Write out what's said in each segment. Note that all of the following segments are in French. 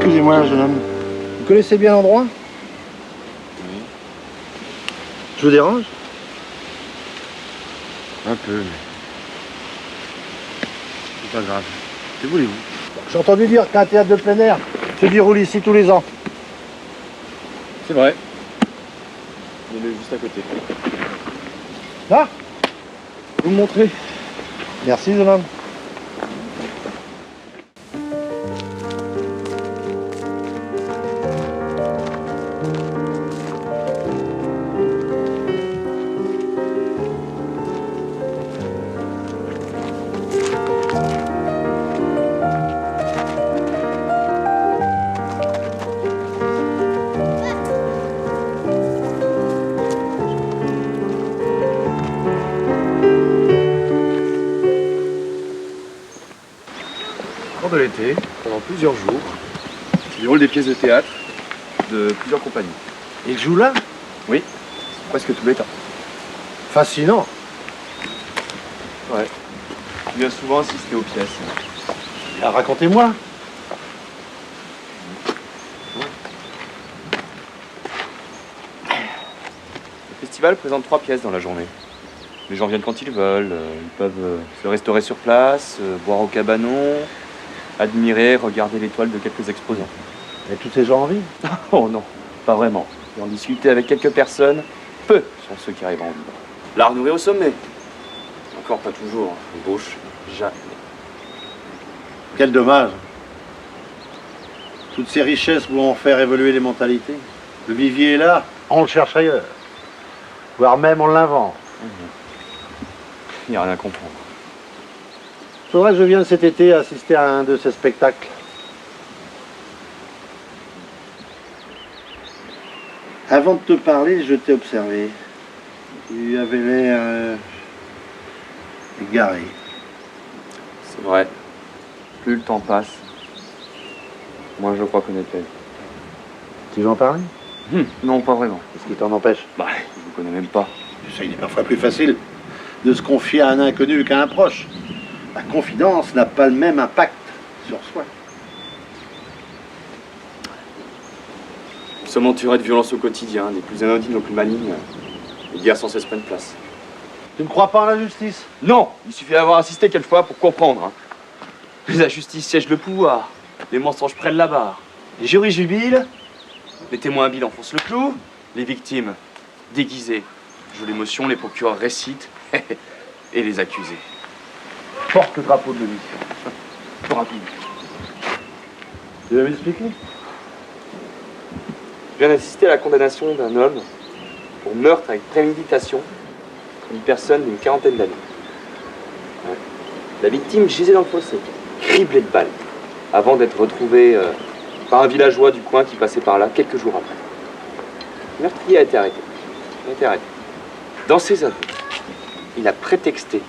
Excusez-moi, jeune homme. Vous connaissez bien l'endroit? Oui. Je vous dérange? Un peu, mais... c'est pas grave. Que voulez-vous? J'ai entendu dire qu'un théâtre de plein air se déroule ici tous les ans. C'est vrai. Il est juste à côté. Là? Vous me montrez? Merci, jeune homme. De l'été, pendant plusieurs jours, il déroule des pièces de théâtre de plusieurs compagnies. Il joue là? Oui, presque tous les temps. Fascinant. Ouais. Il vient souvent assister aux pièces. Ah, racontez-moi. Le festival présente 3 pièces dans la journée. Les gens viennent quand ils veulent, ils peuvent se restaurer sur place, boire au cabanon, admirer, regarder l'étoile de quelques exposants. Et tous ces gens en vie? Oh non, pas vraiment. Et en discuter avec quelques personnes, peu sont ceux qui arrivent en vivre. L'art nourrit au sommet. Encore pas toujours, ébauche, jamais. Quel dommage. Toutes ces richesses vont faire évoluer les mentalités. Le vivier est là, on le cherche ailleurs. Voire même on l'invente. Il n'y a rien à comprendre. Faudrait que je vienne cet été assister à un de ces spectacles. Avant de te parler, je t'ai observé. Tu avais l'air égaré. C'est vrai. Plus le temps passe, moi je crois connaître la vie. Tu veux en parler? Non, pas vraiment. Qu'est-ce qui t'en empêche? Bah, je vous connais même pas. Ça, il est parfois plus facile de se confier à un inconnu qu'à un proche. La confidence n'a pas le même impact sur soi. Nous sommes entourés de violences au quotidien, des plus anodines aux plus malignes. Les guerres sans cesse prennent place. Tu ne crois pas en la justice? Non, il suffit d'avoir assisté quelquefois pour comprendre. La justice siège le pouvoir, les mensonges prennent la barre, les jurys jubilent, les témoins habiles enfoncent le clou, les victimes déguisées jouent l'émotion, les procureurs récitent et les accusés Porte le drapeau de l'omission. pour un coup. Tu veux m'expliquer? Je viens d'assister à la condamnation d'un homme pour meurtre avec préméditation d'une personne d'une quarantaine d'années. Ouais. La victime gisait dans le fossé, criblée de balles, avant d'être retrouvée par un villageois du coin qui passait par là quelques jours après. Le meurtrier a été arrêté. Dans ses aveux, il a prétexté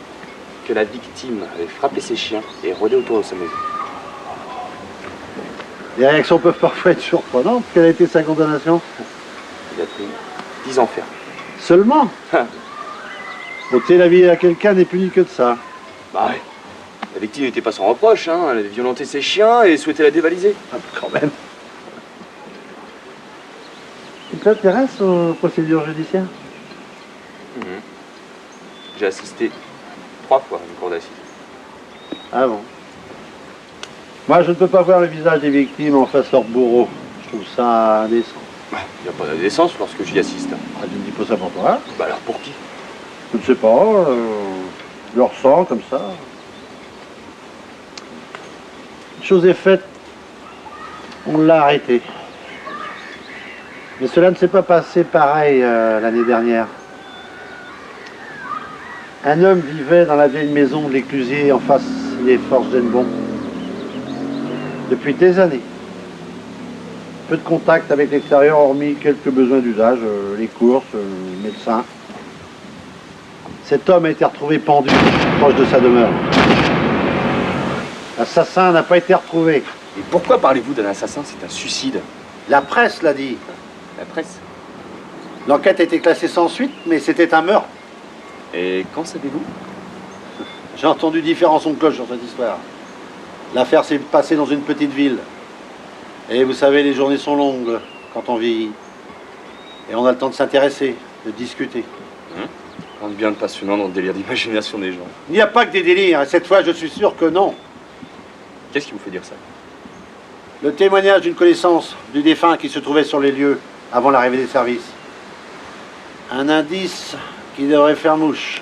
que la victime avait frappé ses chiens et rôdé autour de sa maison. Les réactions peuvent parfois être surprenantes. Quelle a été sa condamnation? Il a pris 10 ans ferme. Seulement? Ôter la vie à quelqu'un n'est puni que de ça. Bah ouais. La victime n'était pas sans reproche, hein. Elle avait violenté ses chiens et souhaitait la dévaliser. Ah, quand même. Tu t'intéresses aux procédures judiciaires? J'ai assisté 3 fois à une cour d'assises. Ah bon? Moi, je ne peux pas voir le visage des victimes en face de leur bourreau. Je trouve ça indécent. Il n'y a pas d'indécence lorsque j'y assiste. Ah, tu ne dis pas ça pour toi? Bah alors pour qui? Je ne sais pas. Je le ressens comme ça. Une chose est faite. On l'a arrêté. Mais cela ne s'est pas passé pareil l'année dernière. Un homme vivait dans la vieille maison de l'Éclusier en face des Forges d'Hennebont. Depuis des années. Peu de contact avec l'extérieur, hormis quelques besoins d'usage, les courses, le médecin. Cet homme a été retrouvé pendu, proche de sa demeure. L'assassin n'a pas été retrouvé. Et pourquoi parlez-vous d'un assassin? C'est un suicide. La presse l'a dit. La presse. L'enquête a été classée sans suite, mais c'était un meurtre. Et quand savez-vous? J'ai entendu différents sons de cloche sur cette histoire. L'affaire s'est passée dans une petite ville. Et vous savez, les journées sont longues quand on vieillit. Et on a le temps de s'intéresser, de discuter. Rien de bien de passionnant dans le délire d'imagination des gens. Il n'y a pas que des délires, et cette fois je suis sûr que non. Qu'est-ce qui vous fait dire ça? Le témoignage d'une connaissance du défunt qui se trouvait sur les lieux avant l'arrivée des services. Un indice qui devrait faire mouche.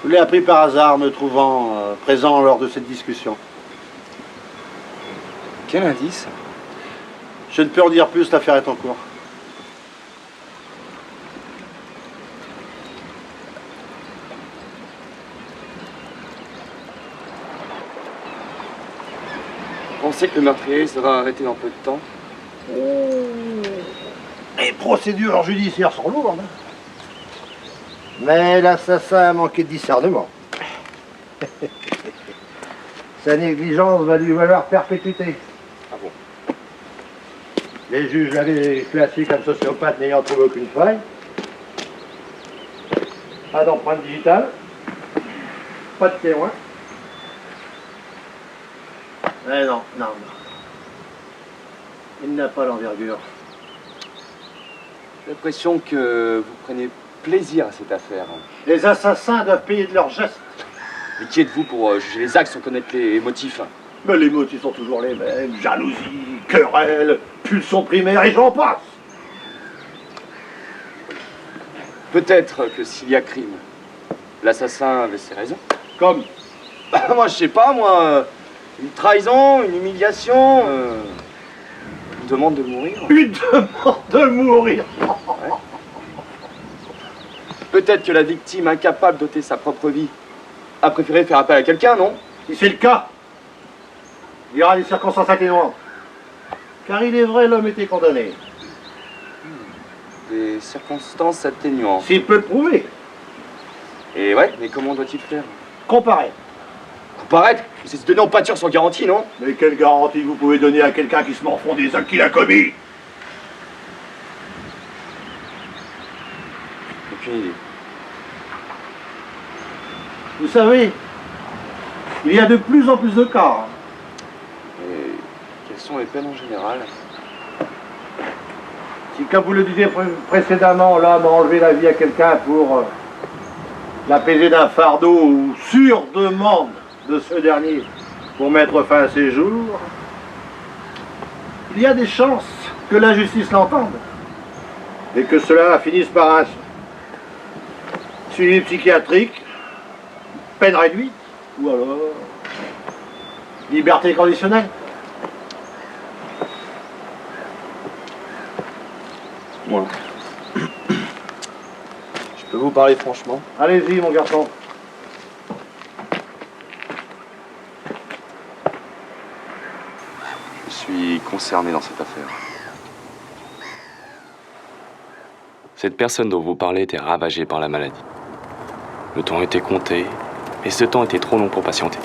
Je l'ai appris par hasard, me trouvant présent lors de cette discussion. Quel indice? Je ne peux en dire plus, l'affaire est en cours. Vous pensez que le meurtrier sera arrêté dans peu de temps? Les procédures judiciaires sont lourdes. Mais l'assassin a manqué de discernement. Sa négligence va lui valoir perpétuité. Ah bon? Les juges l'avaient classé comme sociopathe n'ayant trouvé aucune faille. Pas d'empreinte digitale. Pas de témoin. Mais non. Il n'a pas l'envergure. J'ai l'impression que vous prenez plaisir à cette affaire. Les assassins doivent payer de leurs gestes. Mais qui êtes-vous pour juger les actes sans connaître les motifs? Mais les motifs sont toujours les mêmes. Jalousie, querelle, pulsion primaire et j'en passe. Peut-être que s'il y a crime, l'assassin avait ses raisons. Comme Moi, je sais pas, moi. Une trahison, une humiliation, une demande de mourir. une demande de mourir. Peut-être que la victime, incapable d'ôter sa propre vie, a préféré faire appel à quelqu'un, non? Si c'est le cas, il y aura des circonstances atténuantes. Car il est vrai, l'homme était condamné. Des circonstances atténuantes. S'il peut le prouver, Et ouais, mais comment doit-il faire? comparez. Comparaître? C'est se donner en pâture sans garantie, non? Mais quelle garantie vous pouvez donner à quelqu'un qui se morfond des actes qu'il a commis? Aucune idée. Vous savez, il y a de plus en plus de cas. Et quelles sont les peines en général? Si, comme vous le disiez précédemment, l'homme a enlevé la vie à quelqu'un pour l'apaiser d'un fardeau ou sur demande de ce dernier pour mettre fin à ses jours, il y a des chances que la justice l'entende et que cela finisse par un suivi psychiatrique, peine réduite, ou alors liberté conditionnelle. Moi. Je peux vous parler franchement? Allez-y, mon garçon. Je suis concerné dans cette affaire. Cette personne dont vous parlez était ravagée par la maladie. Le temps était compté, et ce temps était trop long pour patienter.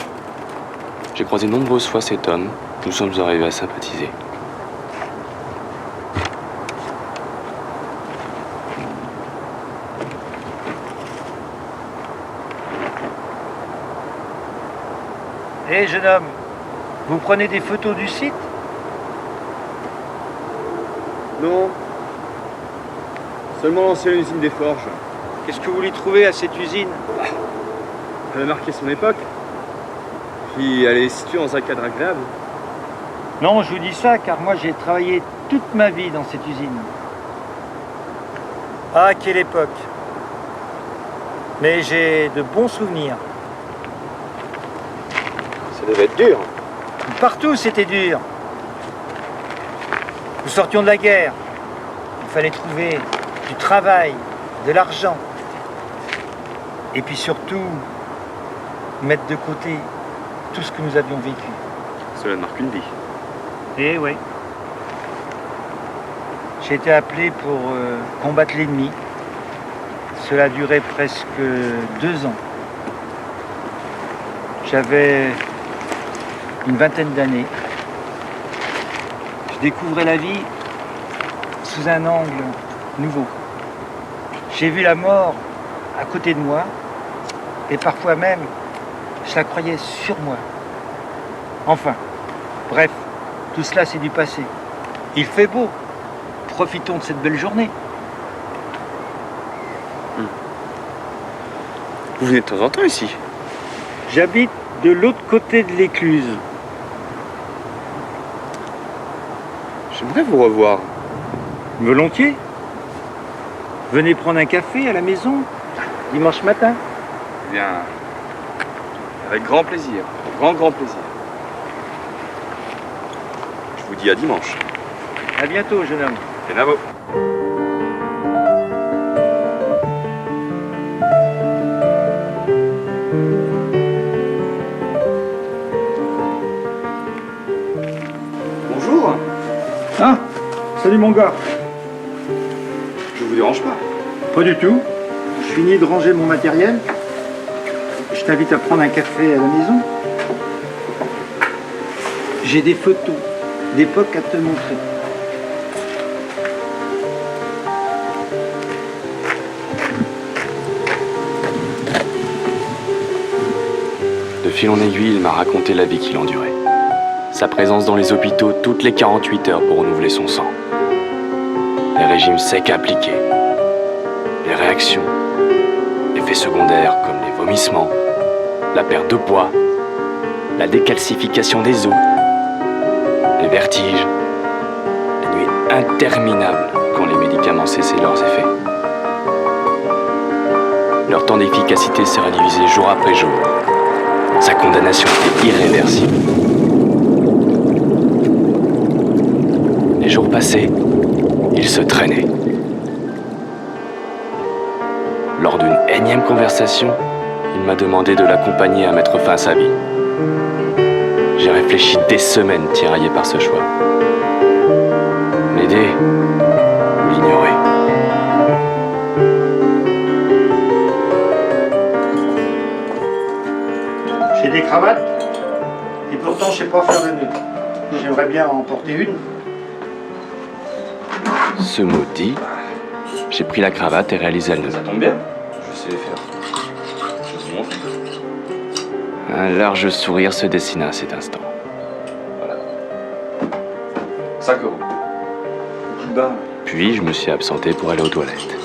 J'ai croisé nombreuses fois cet homme, nous sommes arrivés à sympathiser. Hé, jeune homme, vous prenez des photos du site? Non. Seulement l'ancienne usine des forges. Qu'est-ce que vous voulez trouver à cette usine? Elle a marqué son époque. Puis elle est située dans un cadre agréable. Non, je vous dis ça car moi j'ai travaillé toute ma vie dans cette usine. Ah, quelle époque! Mais j'ai de bons souvenirs. Ça devait être dur. Partout c'était dur. Nous sortions de la guerre. Il fallait trouver du travail, de l'argent. Et puis surtout, mettre de côté tout ce que nous avions vécu. Cela marque une vie. Eh oui. J'ai été appelé pour combattre l'ennemi. Cela a duré presque 2 ans. J'avais une vingtaine d'années. Je découvrais la vie sous un angle nouveau. J'ai vu la mort à côté de moi et parfois même, je la croyais sur moi. Enfin, bref, Tout cela, c'est du passé. Il fait beau. Profitons de cette belle journée. Vous venez de temps en temps ici? J'habite de l'autre côté de l'écluse. J'aimerais vous revoir. Volontiers. Venez prendre un café à la maison, dimanche matin. Eh bien, avec grand plaisir. Grand plaisir. Je vous dis à dimanche. À bientôt, jeune homme. Kenavo. Bonjour. Ah, salut mon gars. Je vous dérange pas? Pas du tout. Je finis de ranger mon matériel. Je t'invite à prendre un café à la maison. J'ai des photos d'époque à te montrer. De fil en aiguille, il m'a raconté la vie qu'il endurait. Sa présence dans les hôpitaux toutes les 48 heures pour renouveler son sang. Les régimes secs appliqués. Les réactions. Effets secondaires comme les vomissements, la perte de poids, la décalcification des os, les vertiges, les nuits interminables quand les médicaments cessaient leurs effets. Leur temps d'efficacité s'est réduisé jour après jour. Sa condamnation était irréversible. Les jours passés, il se traînait. Lors d'une énième conversation, il m'a demandé de l'accompagner à mettre fin à sa vie. J'ai réfléchi des semaines tiraillé par ce choix. L'aider ou l'ignorer. J'ai des cravates et pourtant je sais pas faire de nœud. J'aimerais bien en porter une. Ce mot dit, j'ai pris la cravate et réalisé le nœud. Ça tombe bien. Je sais les faire. Je vous montre. Un large sourire se dessina à cet instant. Voilà. 5 euros. Coup de barre. Puis je me suis absenté pour aller aux toilettes.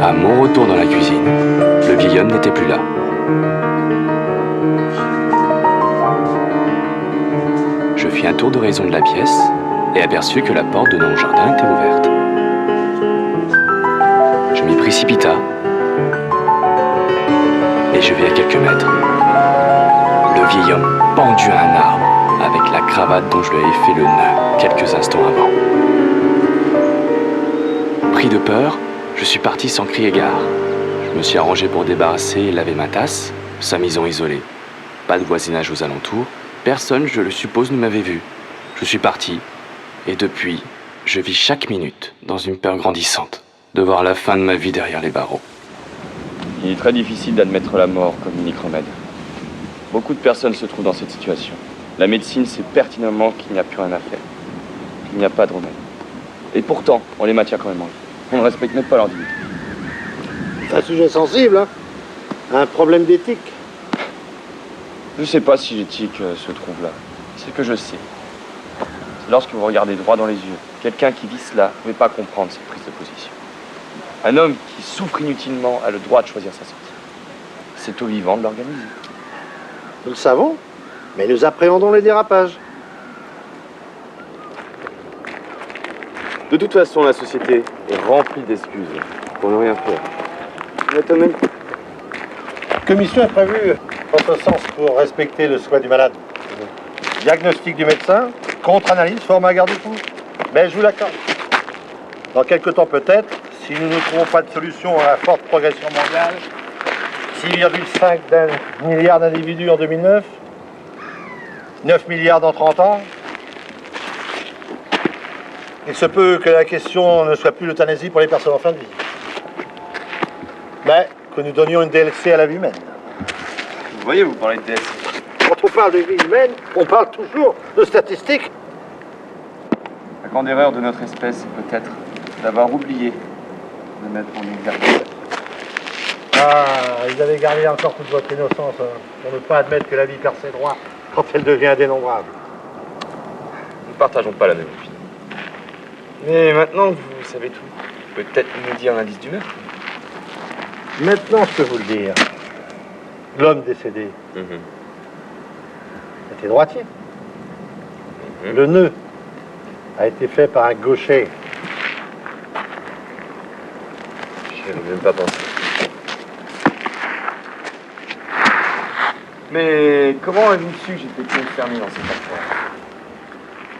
À mon retour dans la cuisine, le vieil homme n'était plus là. Je fis un tour d'horizon de la pièce et aperçus que la porte donnant au jardin était ouverte. Je m'y précipita et je vis à quelques mètres le vieil homme pendu à un arbre avec la cravate dont je lui avais fait le nœud quelques instants avant. Pris de peur, je suis parti sans crier gare. Je me suis arrangé pour débarrasser et laver ma tasse, sa maison isolée. Pas de voisinage aux alentours, personne, je le suppose, ne m'avait vu. Je suis parti, et depuis, je vis chaque minute dans une peur grandissante de voir la fin de ma vie derrière les barreaux. Il est très difficile d'admettre la mort comme unique remède. Beaucoup de personnes se trouvent dans cette situation. La médecine sait pertinemment qu'il n'y a plus rien à faire, qu'il n'y a pas de remède. Et pourtant, on les maintient quand même en vie. On ne respecte même pas leur dignité. C'est un sujet sensible, hein. Un problème d'éthique. Je ne sais pas si l'éthique se trouve là. Ce que je sais, c'est lorsque vous regardez droit dans les yeux, quelqu'un qui vit cela, vous ne pouvez pas comprendre cette prise de position. Un homme qui souffre inutilement a le droit de choisir sa sortie. C'est au vivant de l'organiser. Nous le savons, mais nous appréhendons les dérapages. De toute façon, la société est remplie d'excuses pour ne rien faire. La commission est prévue en ce sens pour respecter le souhait du malade. Diagnostic du médecin, contre-analyse, format garde-fou. Mais je vous l'accorde. Dans quelques temps peut-être, si nous ne trouvons pas de solution à la forte progression mondiale, 6,5 milliards d'individus en 2009, 9 milliards dans 30 ans, il se peut que la question ne soit plus l'euthanasie pour les personnes en fin de vie. Ben, que nous donnions une DLC à la vie humaine. Vous voyez, vous parlez de DLC. Quand on parle de vie humaine, on parle toujours de statistiques. La grande erreur de notre espèce est peut-être d'avoir oublié de mettre en exergue. Ah, vous avez gardé encore toute votre innocence pour ne pas admettre que la vie perd ses droits quand elle devient dénombrable. Nous ne partageons pas la même opinion. Mais maintenant que vous savez tout, peut-être nous dire l'indice du meurtre. Maintenant, je peux vous le dire. L'homme décédé était droitier. Le nœud a été fait par un gaucher. Je n'ai même pas pensé. Mais comment avez-vous su que j'étais concerné dans cette affaire?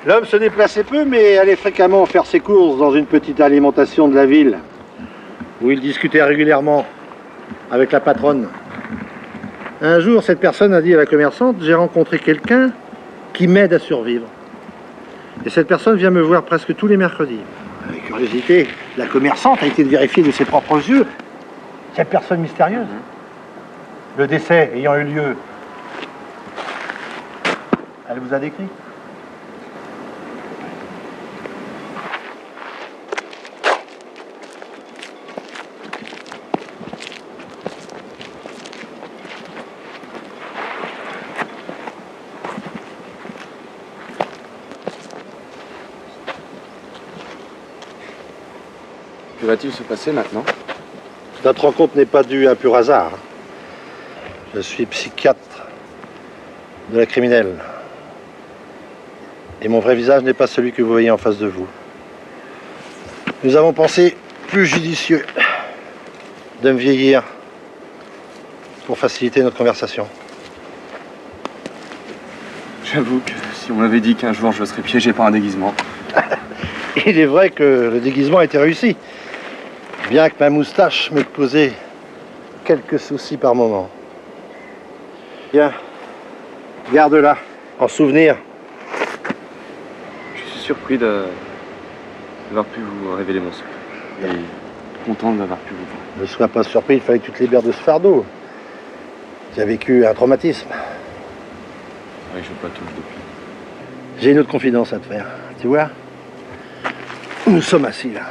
L'homme se déplaçait peu, mais allait fréquemment faire ses courses dans une petite alimentation de la ville, où il discutait régulièrement avec la patronne. Un jour, cette personne a dit à la commerçante « J'ai rencontré quelqu'un qui m'aide à survivre. » Et cette personne vient me voir presque tous les mercredis. Avec curiosité, la commerçante a été de vérifier de ses propres yeux cette personne mystérieuse. Le décès ayant eu lieu, elle vous a décrit? Que va-t-il se passer maintenant? Notre rencontre n'est pas due à un pur hasard. Je suis psychiatre de la criminelle. Et mon vrai visage n'est pas celui que vous voyez en face de vous. Nous avons pensé plus judicieux de me vieillir pour faciliter notre conversation. J'avoue que si on m'avait dit qu'un jour je serais piégé par un déguisement. Il est vrai que le déguisement a été réussi, bien que ma moustache m'ait causé quelques soucis par moment. Bien, garde-la en souvenir. Je suis surpris d'avoir pu vous révéler mon secret. Et content d'avoir pu vous voir. Ne sois pas surpris, il fallait que tu te libères de ce fardeau. Tu as vécu un traumatisme. Oui, je pas touche depuis. J'ai une autre confidence à te faire. Tu vois, nous sommes assis là.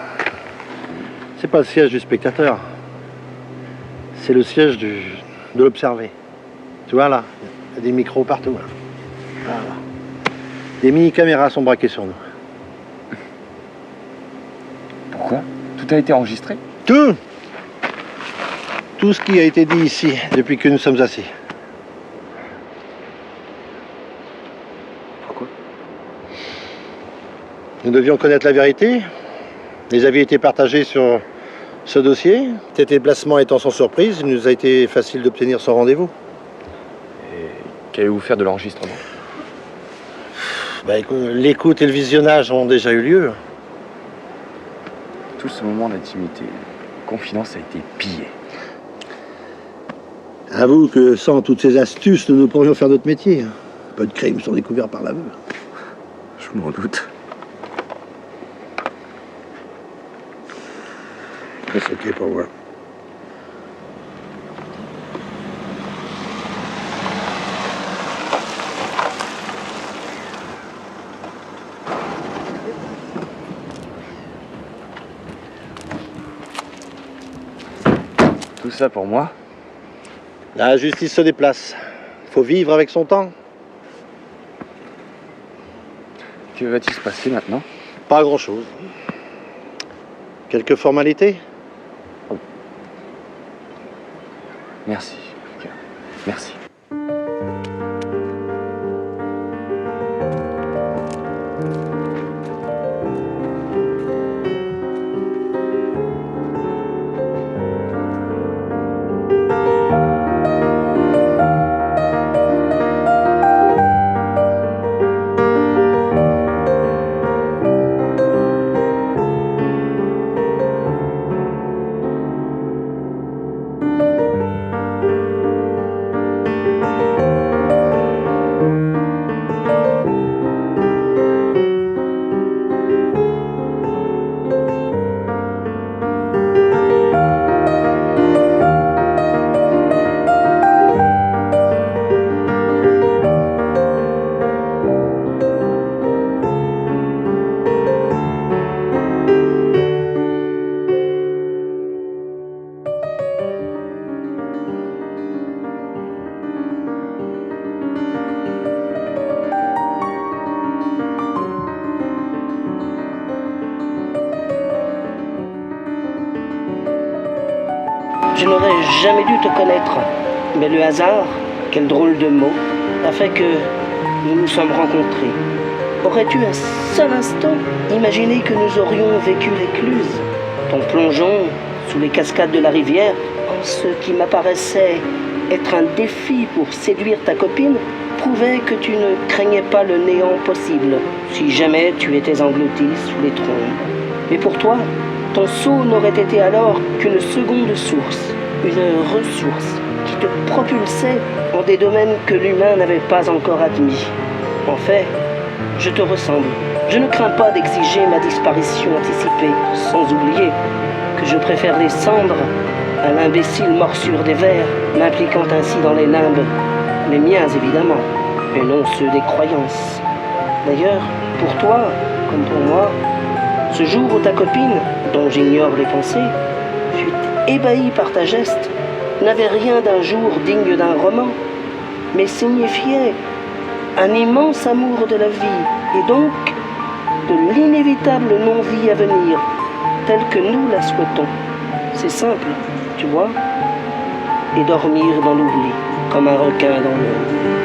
C'est pas le siège du spectateur. C'est le siège de l'observé. Tu vois là, il y a des micros partout. Là. Voilà. Des mini-caméras sont braquées sur nous. Pourquoi? Tout a été enregistré? Tout! Tout ce qui a été dit ici depuis que nous sommes assis. Pourquoi? Nous devions connaître la vérité. Les avis étaient partagés sur ce dossier. Tes déplacements étant sans surprise, il nous a été facile d'obtenir son rendez-vous. Et qu'allez-vous faire de l'enregistrement? Bah, l'écoute et le visionnage ont déjà eu lieu. Tout ce moment d'intimité, confidence a été pillé. Avoue que sans toutes ces astuces, nous ne pourrions faire notre métier. Peu de crimes sont découverts par l'aveu. Je m'en doute. C'est ok pour moi. Tout ça pour moi? La justice se déplace. Il faut vivre avec son temps. Que va-t-il se passer maintenant? Pas grand-chose. Quelques formalités. Merci. Merci. Je n'aurais jamais dû te connaître, mais le hasard, quel drôle de mot, a fait que nous nous sommes rencontrés. Aurais-tu un seul instant imaginé que nous aurions vécu l'écluse, ton plongeon sous les cascades de la rivière, en ce qui m'apparaissait être un défi pour séduire ta copine, prouvait que tu ne craignais pas le néant possible, si jamais tu étais englouti sous les trombes. Mais pour toi, ton saut n'aurait été alors qu'une seconde source, une ressource qui te propulsait en des domaines que l'humain n'avait pas encore admis. En fait, je te ressemble. Je ne crains pas d'exiger ma disparition anticipée, sans oublier que je préfère les cendres à l'imbécile morsure des vers, m'impliquant ainsi dans les limbes, les miens évidemment, et non ceux des croyances. D'ailleurs, pour toi, comme pour moi, ce jour où ta copine, dont j'ignore les pensées, fut ébahie par ta geste, n'avait rien d'un jour digne d'un roman, mais signifiait un immense amour de la vie, et donc de l'inévitable non-vie à venir, telle que nous la souhaitons. C'est simple, tu vois, et dormir dans l'oubli, comme un requin dans l'eau.